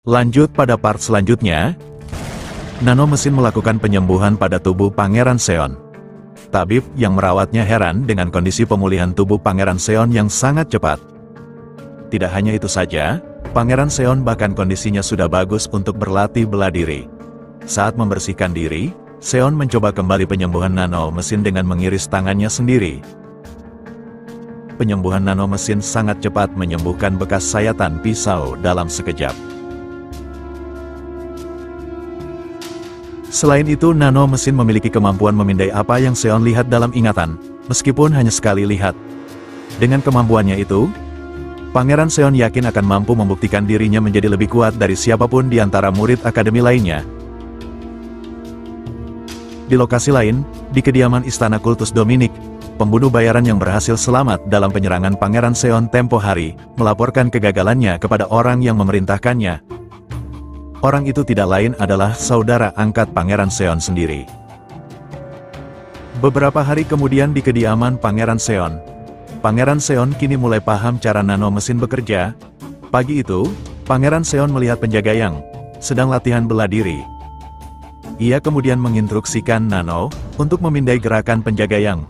Lanjut pada part selanjutnya, nano mesin melakukan penyembuhan pada tubuh Pangeran Seon. Tabib yang merawatnya heran dengan kondisi pemulihan tubuh Pangeran Seon yang sangat cepat. Tidak hanya itu saja, Pangeran Seon bahkan kondisinya sudah bagus untuk berlatih bela diri. Saat membersihkan diri, Seon mencoba kembali penyembuhan nano mesin dengan mengiris tangannya sendiri. Penyembuhan nano mesin sangat cepat menyembuhkan bekas sayatan pisau dalam sekejap. Selain itu, nano mesin memiliki kemampuan memindai apa yang Seon lihat dalam ingatan, meskipun hanya sekali lihat. Dengan kemampuannya itu, Pangeran Seon yakin akan mampu membuktikan dirinya menjadi lebih kuat dari siapapun di antara murid akademi lainnya. Di lokasi lain, di kediaman Istana Kultus Dominik, pembunuh bayaran yang berhasil selamat dalam penyerangan Pangeran Seon tempo hari, melaporkan kegagalannya kepada orang yang memerintahkannya. Orang itu tidak lain adalah saudara angkat Pangeran Seon sendiri. Beberapa hari kemudian di kediaman Pangeran Seon, Pangeran Seon kini mulai paham cara nano mesin bekerja. Pagi itu, Pangeran Seon melihat penjaga yang sedang latihan bela diri. Ia kemudian menginstruksikan Nano untuk memindai gerakan penjaga yang.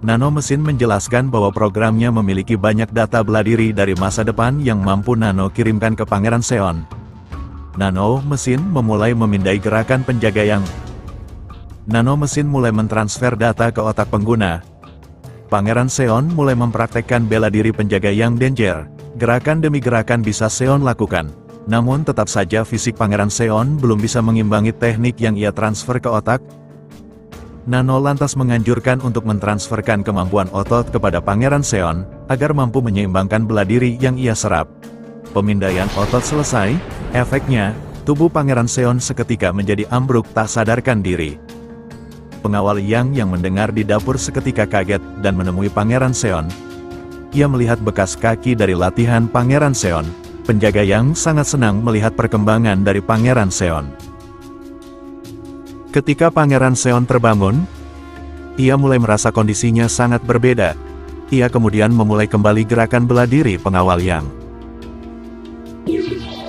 Nano mesin menjelaskan bahwa programnya memiliki banyak data bela diri dari masa depan yang mampu Nano kirimkan ke Pangeran Seon. Nano mesin memulai memindai gerakan penjaga yang. Nano mesin mulai mentransfer data ke otak pengguna. Pangeran Seon mulai mempraktekkan bela diri penjaga yang danger. Gerakan demi gerakan bisa Seon lakukan. Namun tetap saja fisik Pangeran Seon belum bisa mengimbangi teknik yang ia transfer ke otak. Nano lantas menganjurkan untuk mentransferkan kemampuan otot kepada Pangeran Seon, agar mampu menyeimbangkan bela diri yang ia serap. Pemindaian otot selesai, efeknya, tubuh Pangeran Seon seketika menjadi ambruk tak sadarkan diri. Pengawal Yang mendengar di dapur seketika kaget dan menemui Pangeran Seon. Ia melihat bekas kaki dari latihan Pangeran Seon. Penjaga Yang sangat senang melihat perkembangan dari Pangeran Seon. Ketika Pangeran Seon terbangun, ia mulai merasa kondisinya sangat berbeda. Ia kemudian memulai kembali gerakan bela diri pengawal Yang.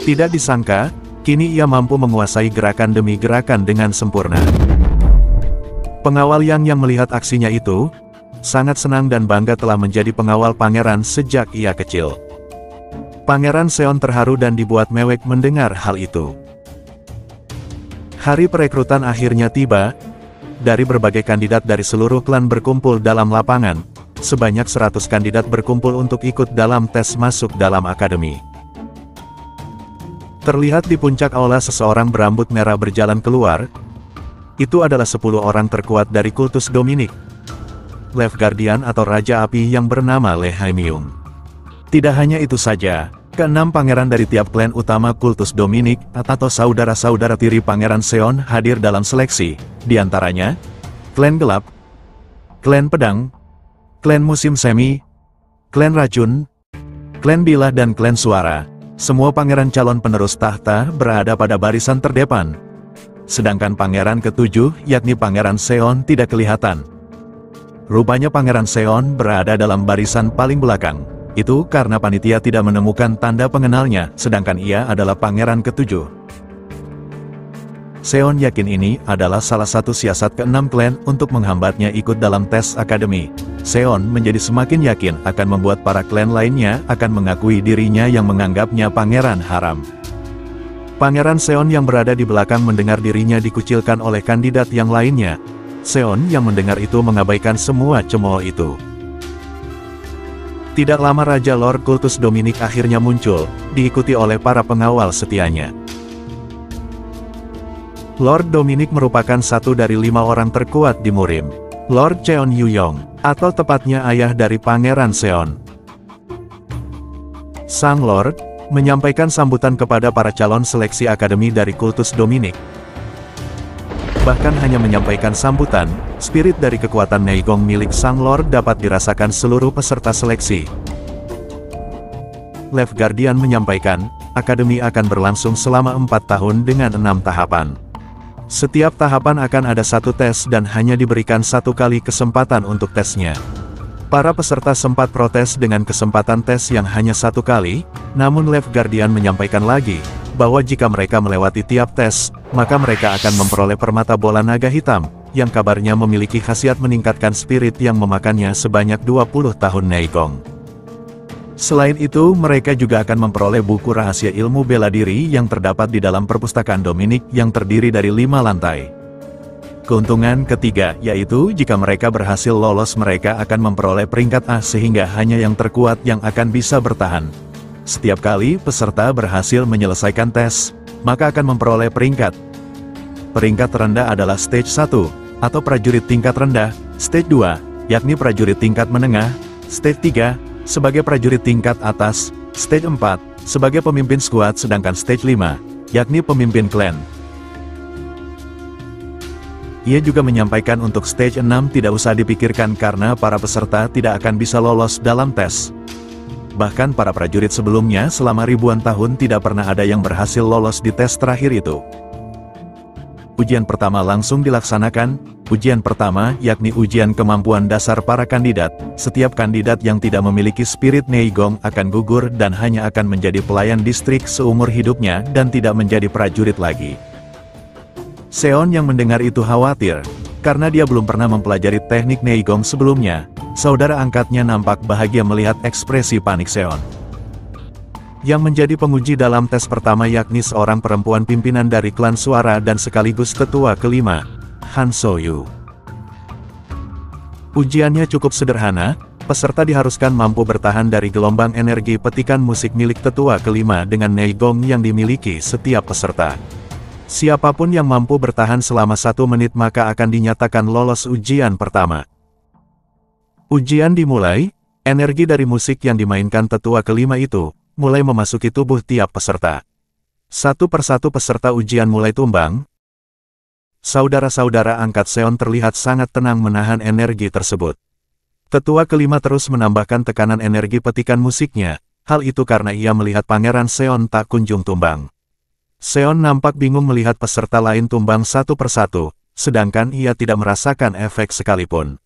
Tidak disangka, kini ia mampu menguasai gerakan demi gerakan dengan sempurna. Pengawal Yang melihat aksinya itu, sangat senang dan bangga telah menjadi pengawal pangeran sejak ia kecil. Pangeran Seon terharu dan dibuat mewek mendengar hal itu. Hari perekrutan akhirnya tiba. Dari berbagai kandidat dari seluruh klan berkumpul dalam lapangan. Sebanyak 100 kandidat berkumpul untuk ikut dalam tes masuk dalam akademi. Terlihat di puncak aula seseorang berambut merah berjalan keluar. Itu adalah 10 orang terkuat dari Kultus Dominik. Lev Guardian atau Raja Api yang bernama Le Haimyung. Tidak hanya itu saja, ke-6 pangeran dari tiap klan utama Kultus Dominik atau saudara-saudara tiri Pangeran Seon hadir dalam seleksi. Di antaranya, klan Gelap, klan Pedang, klan Musim Semi, klan Racun, klan Bilah dan klan Suara. Semua pangeran calon penerus tahta berada pada barisan terdepan. Sedangkan pangeran ke-7, yakni Pangeran Seon, tidak kelihatan. Rupanya Pangeran Seon berada dalam barisan paling belakang. Itu karena panitia tidak menemukan tanda pengenalnya, sedangkan ia adalah pangeran ke-7. Seon yakin ini adalah salah satu siasat ke-6 klan untuk menghambatnya ikut dalam tes akademi. Seon menjadi semakin yakin akan membuat para klan lainnya akan mengakui dirinya yang menganggapnya pangeran haram. Pangeran Seon yang berada di belakang mendengar dirinya dikucilkan oleh kandidat yang lainnya. Seon yang mendengar itu mengabaikan semua cemooh itu. Tidak lama Raja Lord Kultus Dominik akhirnya muncul, diikuti oleh para pengawal setianya. Lord Dominik merupakan satu dari 5 orang terkuat di Murim. Lord Cheon Yuyong, atau tepatnya ayah dari Pangeran Seon. Sang Lord menyampaikan sambutan kepada para calon seleksi akademi dari Kultus Dominik. Bahkan hanya menyampaikan sambutan, spirit dari kekuatan Neigong milik Sang Lord dapat dirasakan seluruh peserta seleksi. Lev Guardian menyampaikan, akademi akan berlangsung selama 4 tahun dengan 6 tahapan. Setiap tahapan akan ada 1 tes dan hanya diberikan 1 kali kesempatan untuk tesnya. Para peserta sempat protes dengan kesempatan tes yang hanya 1 kali, namun Lev Guardian menyampaikan lagi, bahwa jika mereka melewati tiap tes, maka mereka akan memperoleh permata bola naga hitam, yang kabarnya memiliki khasiat meningkatkan spirit yang memakannya sebanyak 20 tahun Neigong. Selain itu, mereka juga akan memperoleh buku rahasia ilmu bela diri yang terdapat di dalam perpustakaan Dominic yang terdiri dari 5 lantai. Keuntungan ketiga, yaitu jika mereka berhasil lolos mereka akan memperoleh peringkat A sehingga hanya yang terkuat yang akan bisa bertahan. Setiap kali peserta berhasil menyelesaikan tes, maka akan memperoleh peringkat. Peringkat terendah adalah Stage 1, atau prajurit tingkat rendah, Stage 2, yakni prajurit tingkat menengah, Stage 3, sebagai prajurit tingkat atas, Stage 4, sebagai pemimpin skuad sedangkan Stage 5, yakni pemimpin klan. Ia juga menyampaikan untuk Stage 6 tidak usah dipikirkan karena para peserta tidak akan bisa lolos dalam tes. Bahkan para prajurit sebelumnya selama ribuan tahun tidak pernah ada yang berhasil lolos di tes terakhir itu. Ujian pertama langsung dilaksanakan. Ujian pertama yakni ujian kemampuan dasar para kandidat. Setiap kandidat yang tidak memiliki spirit Neigong akan gugur dan hanya akan menjadi pelayan distrik seumur hidupnya dan tidak menjadi prajurit lagi. Seon yang mendengar itu khawatir, karena dia belum pernah mempelajari teknik Neigong sebelumnya. Saudara angkatnya nampak bahagia melihat ekspresi panik Seon. Yang menjadi penguji dalam tes pertama yakni seorang perempuan pimpinan dari klan suara dan sekaligus tetua kelima, Han So-yu. Ujiannya cukup sederhana, peserta diharuskan mampu bertahan dari gelombang energi petikan musik milik tetua kelima dengan Neigong yang dimiliki setiap peserta. Siapapun yang mampu bertahan selama 1 menit maka akan dinyatakan lolos ujian pertama. Ujian dimulai, energi dari musik yang dimainkan tetua kelima itu, mulai memasuki tubuh tiap peserta. Satu persatu peserta ujian mulai tumbang. Saudara-saudara angkat Seon terlihat sangat tenang menahan energi tersebut. Tetua kelima terus menambahkan tekanan energi petikan musiknya, hal itu karena ia melihat Pangeran Seon tak kunjung tumbang. Seon nampak bingung melihat peserta lain tumbang satu persatu, sedangkan ia tidak merasakan efek sekalipun.